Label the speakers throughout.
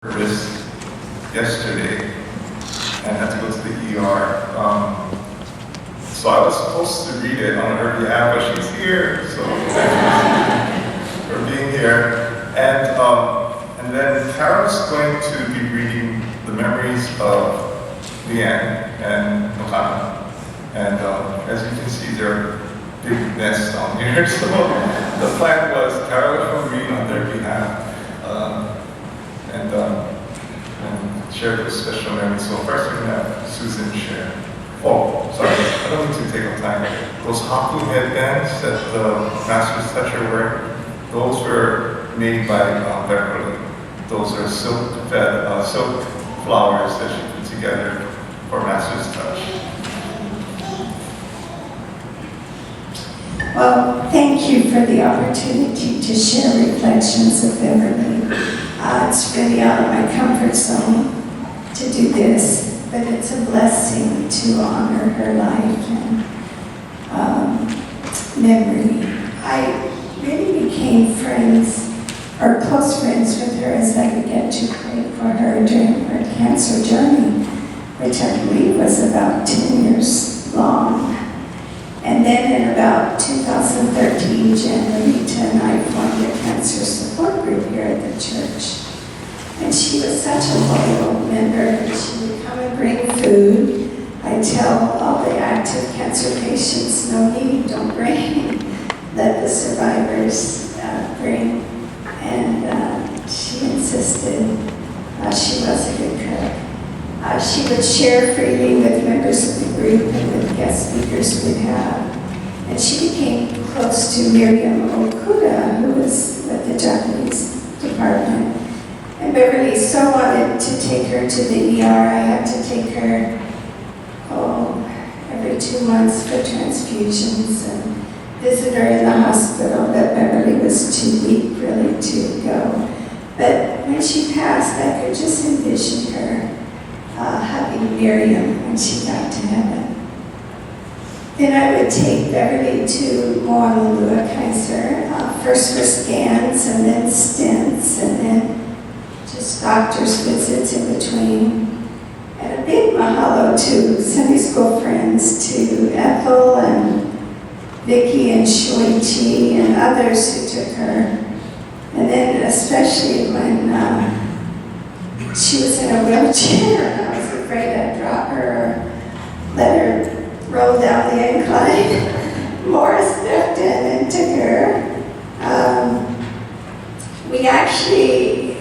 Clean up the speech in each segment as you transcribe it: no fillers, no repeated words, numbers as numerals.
Speaker 1: service yesterday and had to go to the ER. So I was supposed to read it on her behalf, but she's here, so thank you for being here. And then Carol's going to be reading the memories of Leanne and Mokana. And as you can see, they're big nests down here. So the plan was Carol will read on their behalf. And share those special memories. So first we're going to have Susan share. Oh, sorry, I don't need to take up time. Those Haku headbands that the Master's Toucher wear, those were made by Beverly. Those are silk flowers that she put together for Master's Touch.
Speaker 2: Well, thank you for the opportunity to share reflections of Beverly. It's really out of my comfort zone to do this, but it's a blessing to honor her life and memory. I really became friends, or close friends with her as I began to pray for her during her cancer journey, which I believe was about 10 years long. And then in about 2013, Jen, Anita, and I formed a cancer support group here at the church. And she was such a loyal member, and she would come and bring food. I tell all the active cancer patients, no need, don't bring. Let the survivors bring. And she insisted. She was a good cook. She would share freely with members of the group and with guest speakers we'd have. And she became close to Miriam Okuda, who was with the Japanese department. And Beverly so wanted to take her to the ER. I had to take her, every 2 months for transfusions and visit her in the hospital, but Beverly was too weak really to go. But when she passed, I could just envision her hugging Miriam when she got to heaven. Then I would take Beverly to Moanalua Kaiser, first for scans and then stents and then just doctor's visits in between. And a big mahalo to Sunday school friends, to Ethel and Vicki and Shoichi and others who took her. And then especially when she was in a wheelchair and I was afraid I'd drop her or let her roll down the incline. Morris stepped in and took her. We actually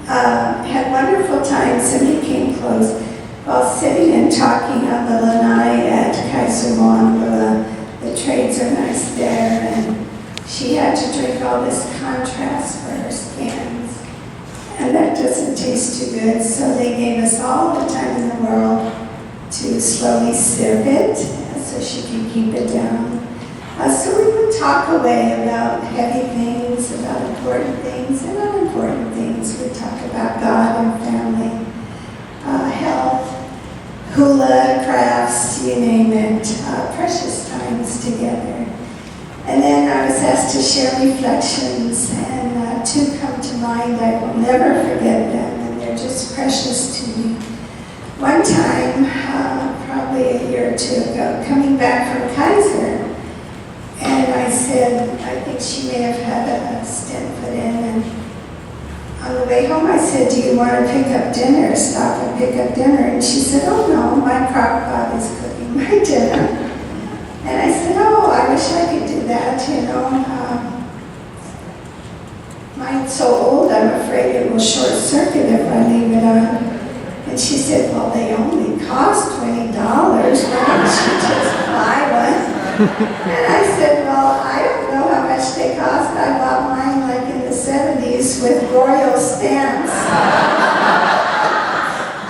Speaker 2: had wonderful times and became close while sitting and talking on the lanai at Kaiser Moanalua. The trades are nice there, and she had to drink all this contrast for her scans. And that doesn't taste too good, so they gave us all the time in the world to slowly sip it so she could keep it down. So we would talk away about heavy things, about important things, and unimportant things. We'd talk about God and family, health, hula, crafts, you name it, precious times together. And then I was asked to share reflections, and two come to mind. I will never forget them, and they're just precious to me. One time, probably a year or two ago, coming back from Kaiser, and I said, I think she may have had a stent put in, and on the way home I said, do you want to pick up dinner, stop and pick up dinner? And she said, oh no, my crock pot is cooking my dinner. And I said, oh, I wish I could do that, you know. Mine's so old, I'm afraid it will short circuit if I leave it on. And she said, well, they only cost $20. Why don't you just buy one? And I said, well, I don't know how much they cost. I bought mine like in the 70s with royal stamps.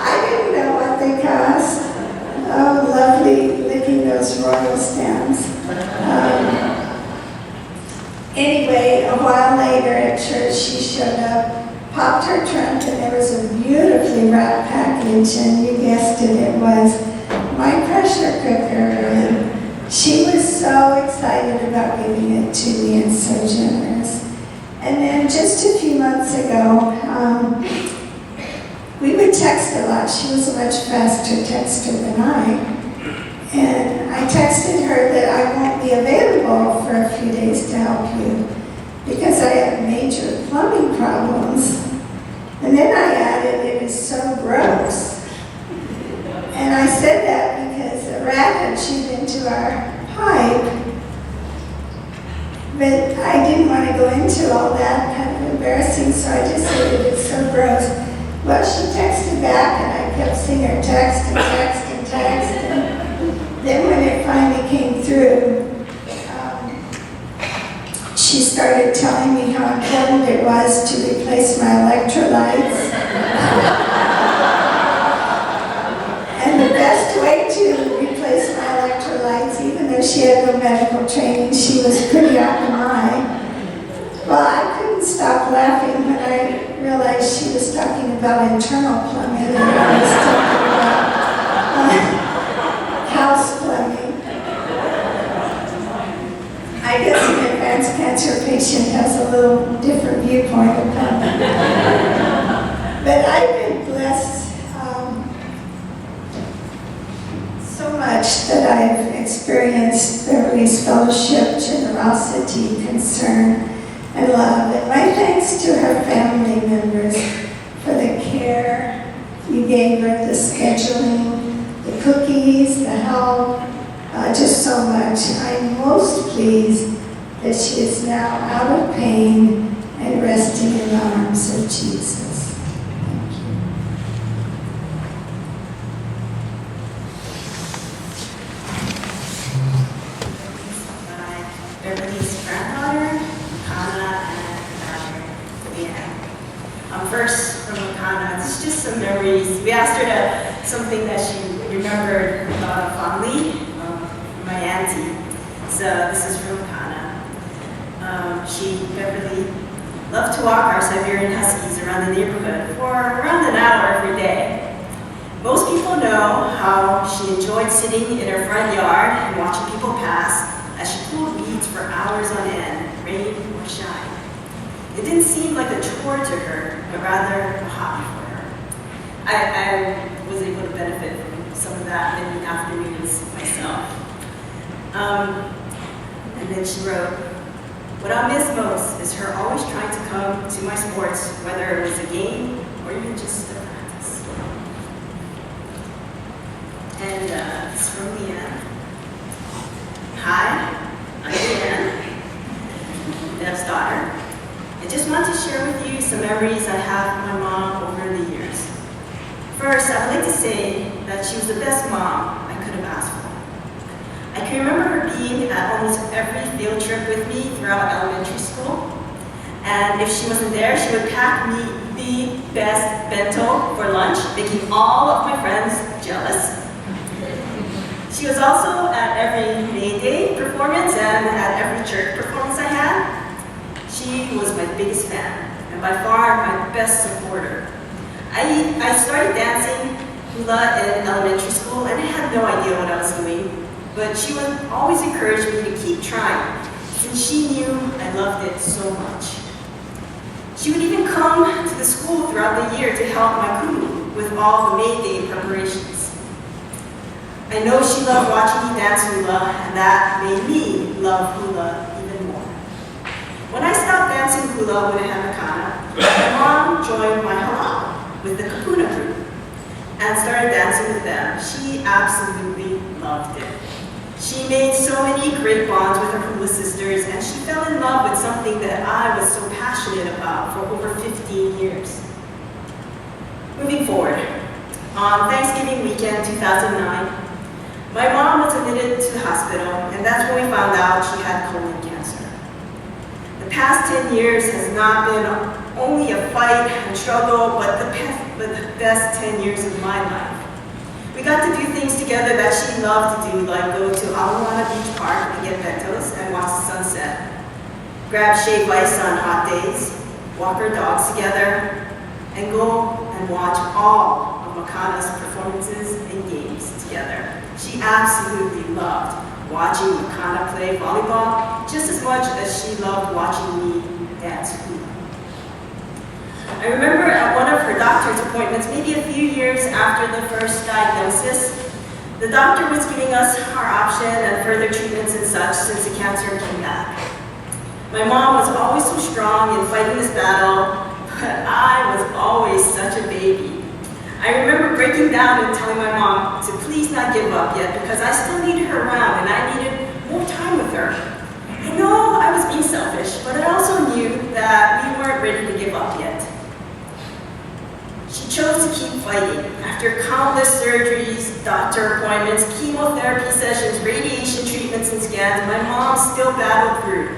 Speaker 2: I didn't know what they cost. Oh, lovely licking those royal stamps. Anyway, a while later at church, she showed up, popped her trunk, and there was a beautifully wrapped package, and you guessed it, it was my pressure cooker. And she was so excited about giving it to me and so generous. And then just a few months ago, would text a lot. She was a much faster texter than I. And I texted her that I won't be available for a few days to help you because I have major plumbing problems. And then I added, it is so gross. And I said that because a rat had chewed into our pipe. But I didn't want to go into all that, kind of embarrassing, so I just said it is so gross. Well, she texted back, and I kept seeing her text and text and text. And then when it finally came through, she started telling me how important it was to replace my electrolytes. And the best way to replace my electrolytes, even though she had no medical training, she was pretty out of mind. Well, I couldn't stop laughing when I realized she was talking about internal plumbing and I was talking about house plumbing. I guess an advanced cancer patient has a little different viewpoint of plumbing. But I've been blessed so much that I've experienced Beverly's fellowship, generosity, concern, and love. And my thanks to her family members for the care you gave her, the scheduling, the cookies, the help, just so much. I'm most pleased that she is now out of pain and resting in the arms of Jesus. Thank you.
Speaker 3: Beverly's granddaughter, Makana, and her daughter, Leanne. First, from Makana, it's just some memories. We asked her to something that she remembered fondly from my auntie. So this is from Makana. Beverly loved to walk our Siberian Huskies around the neighborhood for around an hour every day. Most people know how she enjoyed sitting in her front yard and watching people pass as she pulled weeds for hours on end, rain or shine. It didn't seem like a chore to her, but rather a hobby for her. I was able to benefit from some of that in the afternoons myself. And then she wrote, "What I miss most is her always trying to come to my sports, whether it was a game or even just a practice." And it's from Leanne. Hi, I'm Leanne, Deb's daughter. I just want to share with you some memories I have of my mom over the years. First, I'd like to say that she was the best mom I could have asked for. I can remember her being at almost every field trip with me throughout elementary school. And if she wasn't there, she would pack me the best bento for lunch, making all of my friends jealous. She was also at every May Day performance and at every church performance I had. She was my biggest fan and by far my best supporter. I started dancing hula in elementary school and I had no idea what I was doing, but she would always encourage me to keep trying since she knew I loved it so much. She would even come to the school throughout the year to help my kumu with all the May Day preparations. I know she loved watching me dance hula, and that made me love hula even more. When I stopped dancing hula when I had Makana, my mom joined my halal with the Kapuna group and started dancing with them. She absolutely loved it. She made so many great bonds with her hula sisters, and she fell in love with something that I was so passionate about for over 15 years. Moving forward, on Thanksgiving weekend 2009, my mom was admitted to the hospital, and that's when we found out she had colon cancer. The past 10 years has not been only a fight and struggle, but the best 10 years of my life. We got to do things together that she loved to do, like go to Alamana Beach Park and get bentos and watch the sunset, grab shaved ice on hot days, walk our dogs together, and go and watch all of Makana's performances and games together. She absolutely loved watching Makana play volleyball just as much as she loved watching me dance hula. I remember at one of her doctor's appointments, maybe a few years after the first diagnosis, the doctor was giving us our option and further treatments and such since the cancer came back. My mom was always so strong in fighting this battle, but I was always such a baby. I remember breaking down and telling my mom to please not give up yet because I still needed her around and I needed more time with her. I know I was being selfish, but I also knew that we weren't ready to give up yet. She chose to keep fighting. After countless surgeries, doctor appointments, chemotherapy sessions, radiation treatments, and scans, my mom still battled through.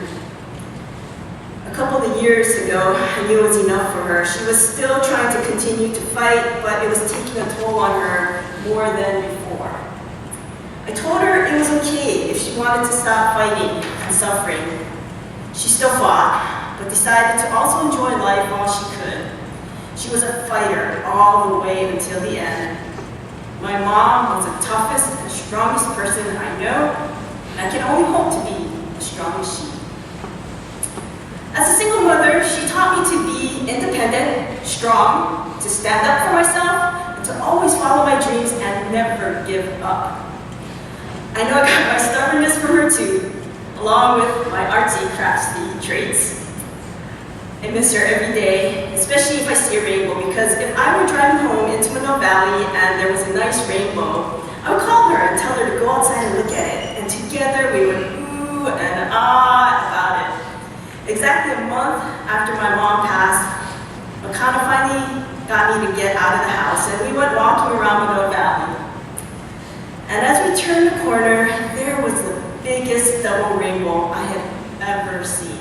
Speaker 3: A couple of years ago, I knew it was enough for her. She was still trying to continue to fight, but it was taking a toll on her more than before. I told her it was okay if she wanted to stop fighting and suffering. She still fought, but decided to also enjoy life while she could. She was a fighter all the way until the end. My mom was the toughest and strongest person I know, and I can only hope to be as strong as she. As a single mother, she taught me to be independent, strong, to stand up for myself, and to always follow my dreams and never give up. I know I got my stubbornness from her too, along with my artsy, craftsy traits. I miss her every day, especially if I see a rainbow, because if I were driving home into Minot Valley and there was a nice rainbow, I would call her and tell her to go outside and look at it, and together we would ooh and ah about it. Exactly a month after my mom passed, Makana finally got me to get out of the house, and we went walking around Minot Valley. And as we turned the corner, there was the biggest double rainbow I had ever seen.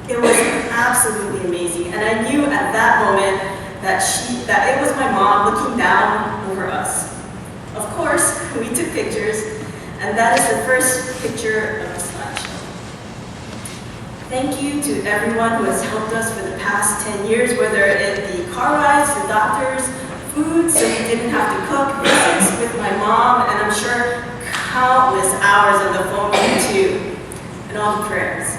Speaker 3: It was absolutely amazing, and I knew at that moment that it was my mom looking down over us. Of course, we took pictures, and that is the first picture of the slideshow. Thank you to everyone who has helped us for the past 10 years, whether it be car rides, the doctors, food so we didn't have to cook, visits with my mom, and I'm sure countless hours on the phone with you too, and all the prayers.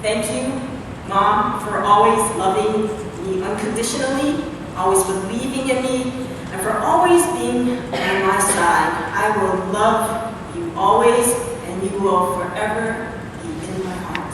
Speaker 3: Thank you, Mom, for always loving me unconditionally, always believing in me, and for always being on my side. I will love you always, and you will forever be in my heart.